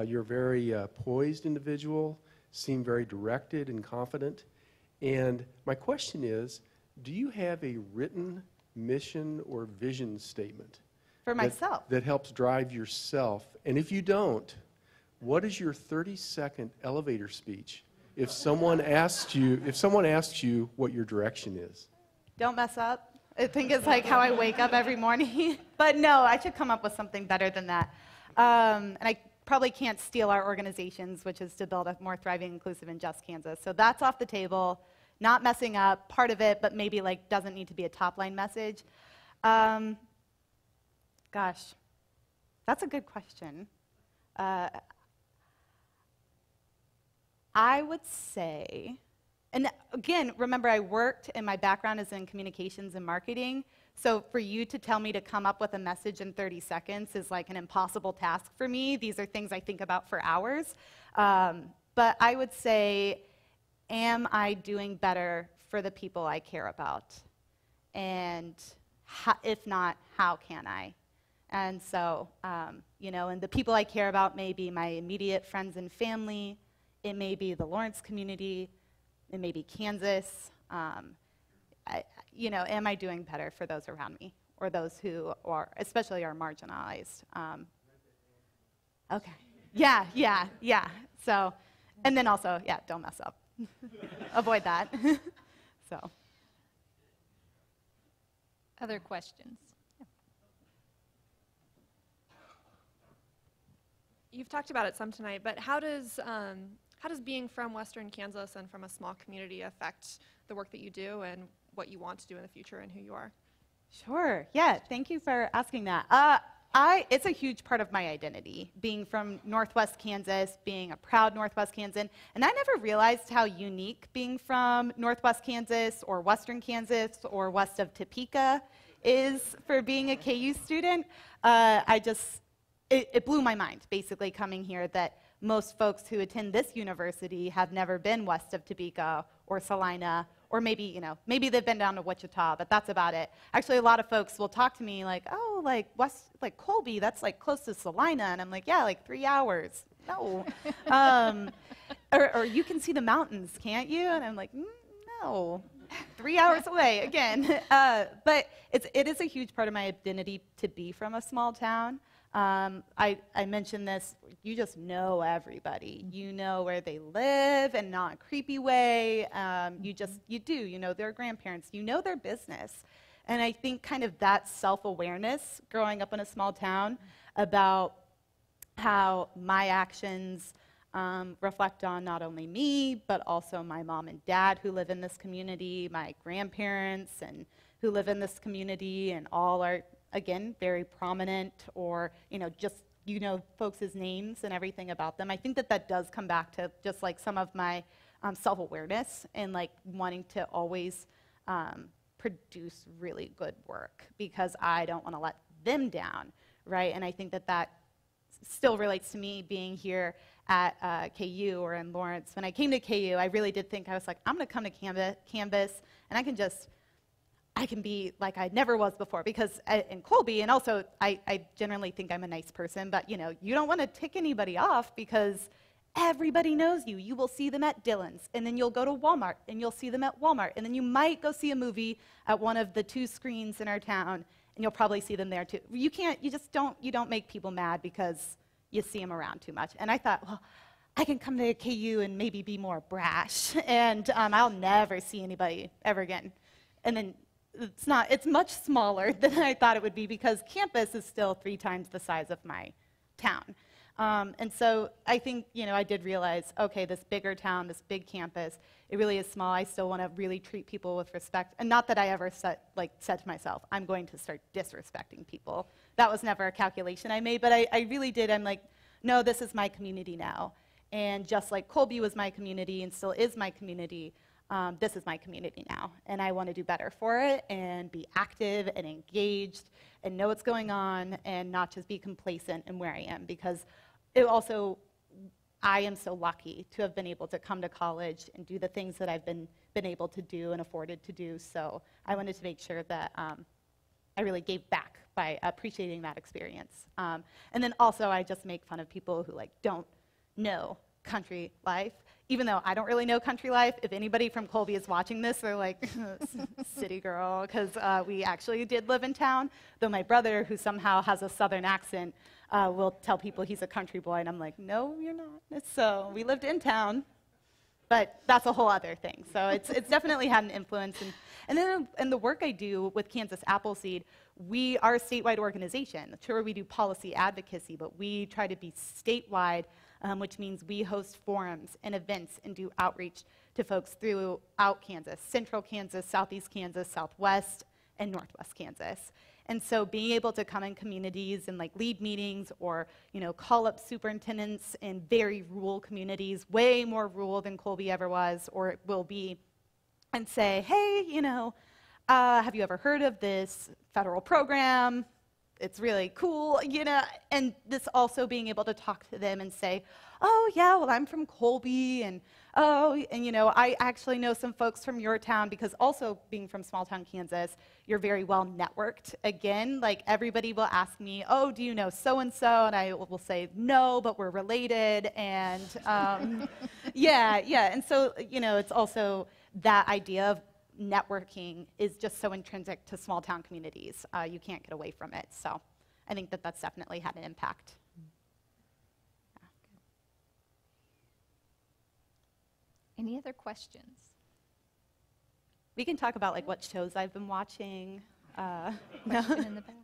You're a very poised individual, seem very directed and confident. And my question is, do you have a written mission or vision statement? For myself? That helps drive yourself. And if you don't, what is your 30-second elevator speech if someone asks you what your direction is? Don't mess up. I think it's like how I wake up every morning. But no, I should come up with something better than that. And I probably can't steal our organizations, which is to build a more thriving, inclusive, and just Kansas. So that's off the table. Not messing up, part of it, but maybe like doesn't need to be a top-line message. Gosh, that's a good question. I would say, and again, remember I worked and my background is in communications and marketing, so for you to tell me to come up with a message in 30 seconds is like an impossible task for me. These are things I think about for hours. But I would say, am I doing better for the people I care about? And if not, how can I? And so, you know, and the people I care about may be my immediate friends and family. It may be the Lawrence community. It may be Kansas. You know, am I doing better for those around me or those who are, especially are marginalized? Okay. Yeah. So, and then also, yeah, don't mess up. Avoid that. So. Other questions? You've talked about it some tonight, but how does being from Western Kansas and from a small community affect the work that you do and what you want to do in the future and who you are? Sure. Yeah. Thank you for asking that. It's a huge part of my identity, being from Northwest Kansas, being a proud Northwest Kansan. And I never realized how unique being from Northwest Kansas or Western Kansas or west of Topeka is for being a KU student. It blew my mind, basically, coming here, that most folks who attend this university have never been west of Topeka or Salina, or maybe, you know, maybe they've been down to Wichita, but that's about it. Actually, a lot of folks will talk to me like, oh, like Colby, that's like close to Salina, and I'm like, yeah, like 3 hours. No. Or you can see the mountains, can't you? And I'm like, no. 3 hours away, again. But it is a huge part of my identity to be from a small town. I mentioned this, you just know everybody. You know where they live, and not in a creepy way. You know their grandparents, you know their business. And I think kind of that self-awareness growing up in a small town about how my actions reflect on not only me, but also my mom and dad who live in this community, my grandparents and who live in this community, and all are, again, very prominent, or, folks' names and everything about them. I think that does come back to just like some of my self-awareness and like wanting to always produce really good work because I don't want to let them down, right? And I think that still relates to me being here at KU or in Lawrence. When I came to KU, I really did think, I was like, I'm going to come to Canvas, and I can be like I never was before, because in Colby, and also I generally think I'm a nice person, but you don't want to tick anybody off because everybody knows you. You will see them at Dillon's, and then you'll go to Walmart, and you'll see them at Walmart, and then you might go see a movie at one of the 2 screens in our town, and you'll probably see them there too. You don't make people mad because you see them around too much. And I thought, well, I can come to KU and maybe be more brash, and I'll never see anybody ever again. And then it's much smaller than I thought it would be, because campus is still 3 times the size of my town. And so I think, I did realize, okay, this bigger town, this big campus, it really is small. I still want to really treat people with respect. And not that I ever said to myself, I'm going to start disrespecting people. That was never a calculation I made, but I really did. I'm like, no, this is my community now. And just like Colby was my community and still is my community, this is my community now. And I want to do better for it and be active and engaged and know what's going on and not just be complacent in where I am, because I am so lucky to have been able to come to college and do the things that I've been able to do and afforded to do. So I wanted to make sure that I really gave back by appreciating that experience. And then also I just make fun of people who don't know country life. Even though I don't really know country life, if anybody from Colby is watching this, they're like, city girl, because we actually did live in town, though my brother, who somehow has a southern accent, will tell people he's a country boy, and I'm like, no, you're not. So we lived in town, but that's a whole other thing. So it's definitely had an influence. And then in the work I do with Kansas Appleseed, we are a statewide organization. Sure, we do policy advocacy, but we try to be statewide, which means we host forums and events and do outreach to folks throughout Kansas, central Kansas, southeast Kansas, southwest, and northwest Kansas. And so being able to come in communities and lead meetings, or call up superintendents in very rural communities, way more rural than Colby ever was or will be, and say, hey, have you ever heard of this federal program? It's really cool, and this also being able to talk to them and say, oh, yeah, well, I'm from Colby, and I actually know some folks from your town, because also being from small town Kansas, you're very well networked. Again, everybody will ask me, oh, do you know so-and-so? And I will say, no, but we're related, and yeah, and so, it's also that idea of networking is just so intrinsic to small town communities. You can't get away from it. So I think that's definitely had an impact. Yeah. Any other questions? We can talk about what shows I've been watching. Question in the back.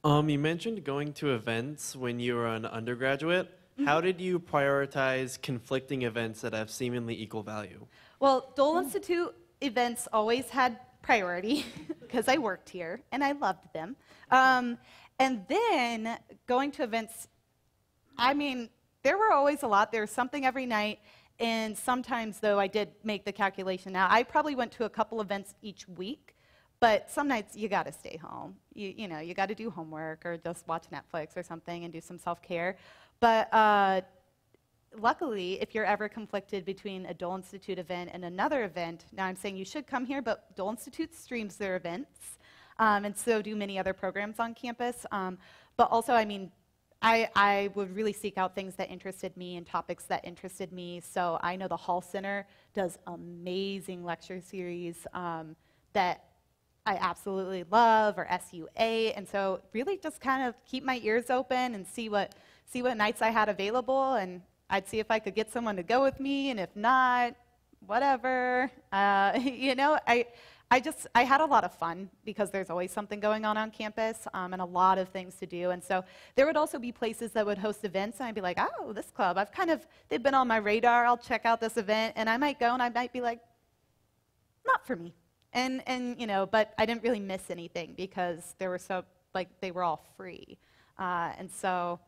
Oh, yeah. You mentioned going to events when you were an undergraduate. How did you prioritize conflicting events that have seemingly equal value? Well, Dole Institute events always had priority because I worked here and I loved them. And then going to events, there were always a lot. There was something every night. And sometimes, though, I did make the calculation. Now, I probably went to a couple events each week, but some nights you got to stay home. You got to do homework or just watch Netflix or something and do some self-care. But luckily, if you're ever conflicted between a Dole Institute event and another event, now I'm saying you should come here, but Dole Institute streams their events, and so do many other programs on campus. But also, I would really seek out things that interested me and topics that interested me. So I know the Hall Center does amazing lecture series that I absolutely love, or SUA, and so really just kind of keep my ears open and see what nights I had available, and I'd see if I could get someone to go with me, and if not, whatever. You know, I had a lot of fun because there's always something going on campus and a lot of things to do. And so there would also be places that would host events, and I'd be like, oh, this club, they've been on my radar, I'll check out this event, and I might go and I might be like, not for me. And you know, but I didn't really miss anything because they were all free. And so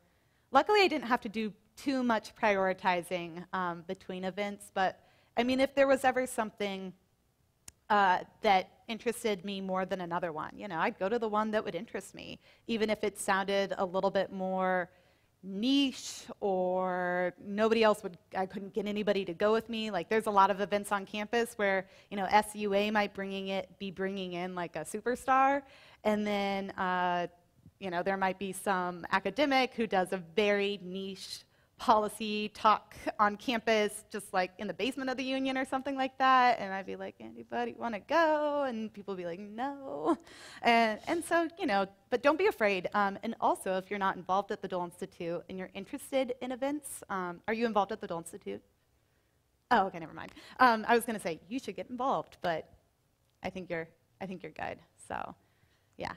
luckily I didn't have to do too much prioritizing between events, but I mean, if there was ever something that interested me more than another one, you know, I'd go to the one that would interest me, even if it sounded a little bit more niche or I couldn't get anybody to go with me. Like, there's a lot of events on campus where, you know, SUA might be bringing in like a superstar, and then, you know, there might be some academic who does a very niche policy talk on campus, just like in the basement of the union or something like that, and I'd be like, anybody want to go? And people would be like, no. And so, you know, but don't be afraid. And also, if you're not involved at the Dole Institute and you're interested in events, are you involved at the Dole Institute? Oh, okay, never mind. I was going to say, you should get involved, but I think you're good. So, yeah.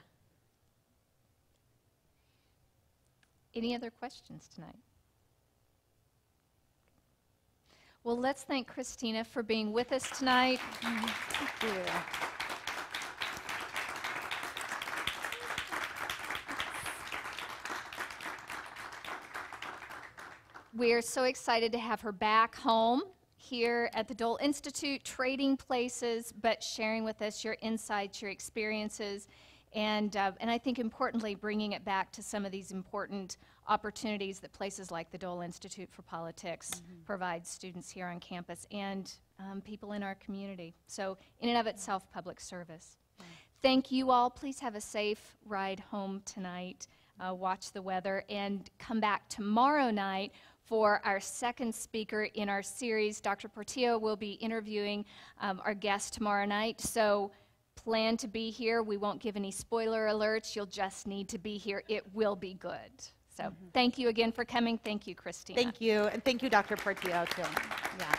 Any other questions tonight? Well, let's thank Christina for being with us tonight. Thank you. We're so excited to have her back home here at the Dole Institute, trading places, but sharing with us your insights, your experiences, and I think importantly, bringing it back to some of these important opportunities that places like the Dole Institute for Politics provide students here on campus and people in our community. So in and of itself, public service. Thank you all. Please have a safe ride home tonight. Watch the weather and come back tomorrow night for our second speaker in our series. Dr. Portillo will be interviewing our guest tomorrow night. So plan to be here. We won't give any spoiler alerts. You'll just need to be here. It will be good. So thank you again for coming. Thank you, Christina. Thank you, and thank you, Dr. Portillo, too. Yeah.